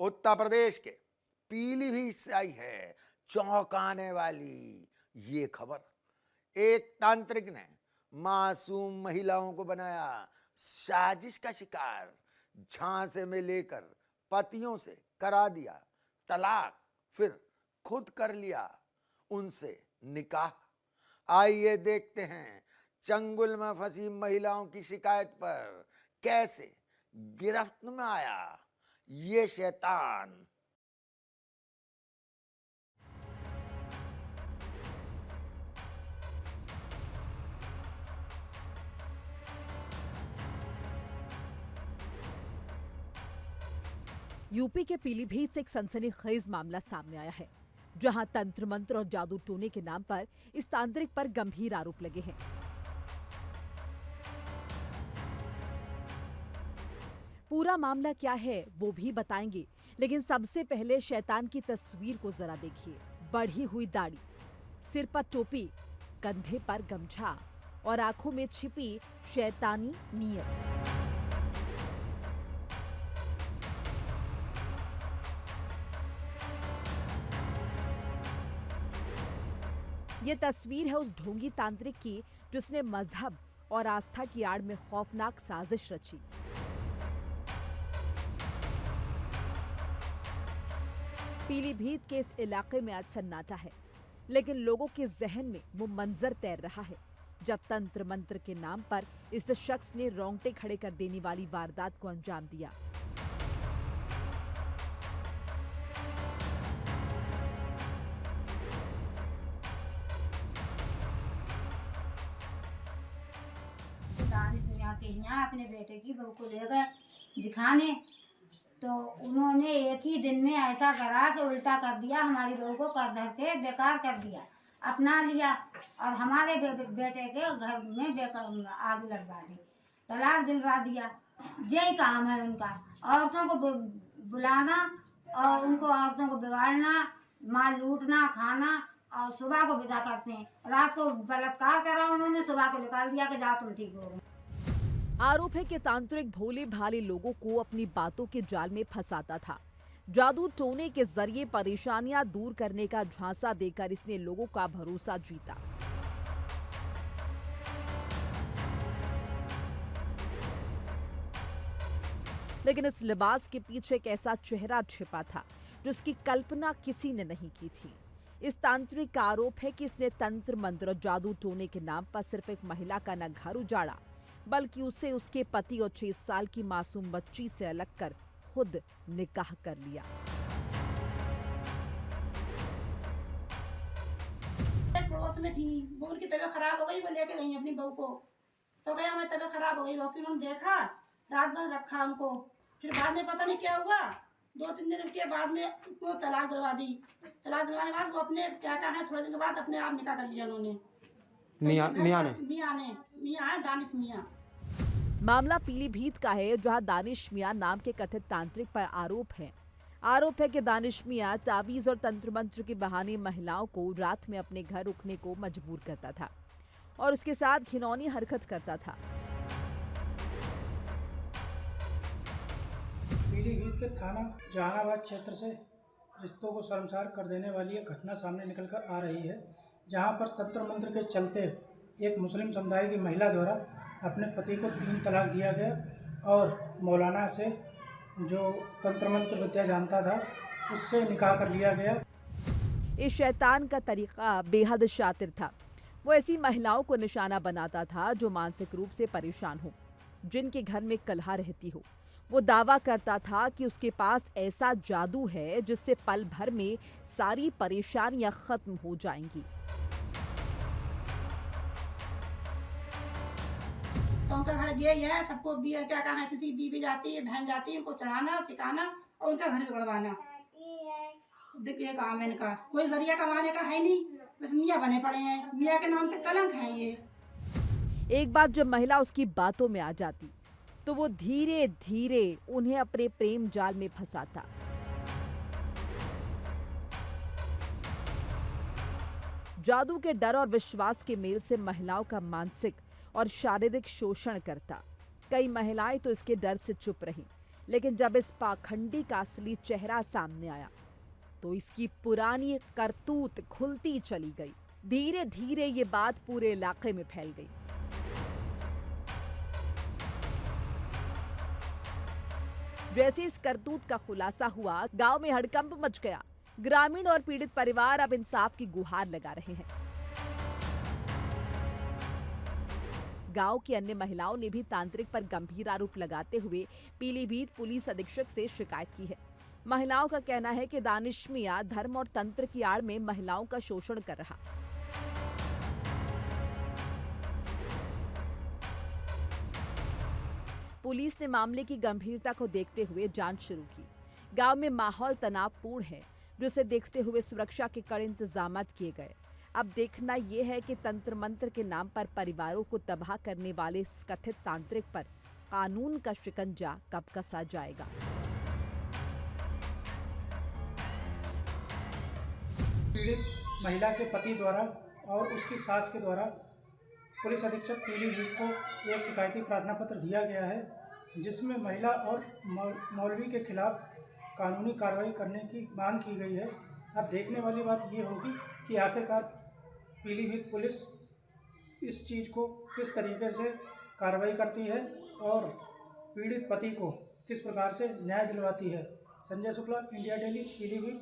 उत्तर प्रदेश के पीलीभीत से आई है चौंकाने वाली ये खबर। एक तांत्रिक ने मासूम महिलाओं को बनाया साजिश का शिकार। झांसे में लेकर पतियों से करा दिया तलाक, फिर खुद कर लिया उनसे निकाह। आइए देखते हैं चंगुल में फंसी महिलाओं की शिकायत पर कैसे गिरफ्त में आया ये शैतान। यूपी के पीलीभीत से एक सनसनीखेज मामला सामने आया है, जहां तंत्र मंत्र और जादू टोने के नाम पर इस तांत्रिक पर गंभीर आरोप लगे हैं। पूरा मामला क्या है वो भी बताएंगे, लेकिन सबसे पहले शैतान की तस्वीर को जरा देखिए। बढ़ी हुई दाढ़ी, सिर पर टोपी, कंधे पर गमछा और आंखों में छिपी शैतानी नीयत। ये तस्वीर है उस ढोंगी तांत्रिक की जिसने मजहब और आस्था की आड़ में खौफनाक साजिश रची। पीलीभीत के इस इलाके में आज सन्नाटा है, लेकिन लोगों के जहन में वो मंजर तैर रहा है जब तंत्र मंत्र के नाम पर इस शख्स ने रोंगटे खड़े कर देने वाली वारदात को अंजाम दिया। दुनिया के यहाँ अपने बेटे की बहू को ले गए दिखाने, तो उन्होंने एक ही दिन में ऐसा करा कि उल्टा कर दिया, हमारी बहू को कर धर के बेकार कर दिया, अपना लिया और हमारे बेटे के घर में बेकार आग लगवा दी, तलाक दिलवा दिया। यही काम है उनका, औरतों को बुलाना और उनको औरतों को बिगाड़ना, माल लूटना, खाना, और सुबह को विदा करते हैं। रात को बलात्कार करा उन्होंने, सुबह को निकाल दिया कि जाओ तुम ठीक हो गए। आरोप है कि तांत्रिक भोले भाले लोगों को अपनी बातों के जाल में फंसाता था। जादू टोने के जरिए परेशानियां दूर करने का झांसा देकर इसने लोगों का भरोसा जीता। लेकिन इस लिबास के पीछे एक ऐसा चेहरा छिपा था जिसकी कल्पना किसी ने नहीं की थी। इस तांत्रिक का आरोप है कि इसने तंत्र मंत्र और जादू टोने के नाम पर सिर्फ एक महिला का न घर उजाड़ा, बल्कि उसे उसके पति और 6 साल की मासूम बच्ची से अलग कर खुद निकाह कर लिया। एक पड़ोस में थी, वो उनकी तबीयत खराब हो गई, वो लेके गई अपनी बहू को, तो गया हमारी तबीयत खराब हो गई, बहू की उन्होंने देखा, रात भर रखा उनको, फिर बाद में पता नहीं क्या हुआ, 2-3 दिन के बाद में उनको तलाक दिलवा दी। तलाक दिलवाने के बाद वो अपने क्या है, थोड़े दिन के बाद अपने आप निकाह कर लिया उन्होंने। मियां है दानिश मियां। मामला पीलीभीत का है, जहां दानिश मियां नाम के कथित तांत्रिक पर आरोप है कि दानिश मियां ताबीज और तंत्र मंत्र के बहाने महिलाओं को रात में अपने घर रुकने को मजबूर करता था और उसके साथ घिनौनी हरकत करता था। पीलीभीत के थाना जहानाबाद क्षेत्र से रिश्तों को शर्मसार कर देने वाली एक घटना सामने निकल कर आ रही है, जहां पर तंत्र मंत्र के चलते एक मुस्लिम समुदाय की महिला द्वारा अपने पति को 3 तलाक दिया गया और मौलाना से, जो तंत्र मंत्र विद्या जानता था, उससे निकाह कर लिया गया। इस शैतान का तरीका बेहद शातिर था। वो ऐसी महिलाओं को निशाना बनाता था जो मानसिक रूप से परेशान हो, जिनके घर में कलह रहती हो। वो दावा करता था कि उसके पास ऐसा जादू है जिससे पल भर में सारी परेशानियां खत्म हो जाएंगी। तो उनका घर ये है, सबको भी क्या कहा है, किसी बीवी जाती है, बहन जाती है, उनको चढ़ाना, सिखाना और उनका घर बिगड़वाना। देखिए काम है इनका, कोई जरिया कमाने का है नहीं, बस मियाँ बने पड़े हैं, मियाँ के नाम पे कलंक है ये। एक बार जब महिला उसकी बातों में आ जाती तो वो धीरे धीरे उन्हें अपने प्रेम जाल में फंसाता। जादू के डर और विश्वास के मेल से महिलाओं का मानसिक और शारीरिक शोषण करता। कई महिलाएं तो इसके डर से चुप रहीं, लेकिन जब इस पाखंडी का असली चेहरा सामने आया तो इसकी पुरानी करतूत खुलती चली गई। धीरे धीरे ये बात पूरे इलाके में फैल गई। जैसे इस करतूत का खुलासा हुआ, गांव में हड़कंप मच गया। ग्रामीण और पीड़ित परिवार अब इंसाफ की गुहार लगा रहे हैं। गांव की अन्य महिलाओं ने भी तांत्रिक पर गंभीर आरोप लगाते हुए पीलीभीत पुलिस अधीक्षक से शिकायत की है। महिलाओं का कहना है कि दानिश मियां धर्म और तंत्र की आड़ में महिलाओं का शोषण कर रहा। पुलिस ने मामले की गंभीरता को देखते हुए जांच शुरू की। गांव में माहौल तनावपूर्ण है, जिसे देखते हुए सुरक्षा के कड़े इंतजाम किए गए। अब देखना यह है कि तंत्र मंत्र के नाम पर परिवारों को तबाह करने वाले इस कथित तांत्रिक पर कानून का शिकंजा कब कसा जाएगा। पीड़ित महिला के पति द्वारा और उसकी सास के द्वारा पुलिस अधीक्षक पीलीभीत को एक शिकायती प्रार्थना पत्र दिया गया है, जिसमें महिला और मौलवी के खिलाफ कानूनी कार्रवाई करने की मांग की गई है। अब देखने वाली बात ये होगी कि आखिरकार पीलीभीत पुलिस इस चीज़ को किस तरीके से कार्रवाई करती है और पीड़ित पति को किस प्रकार से न्याय दिलवाती है। Sanjay Shukla, India daily, Pilibhit.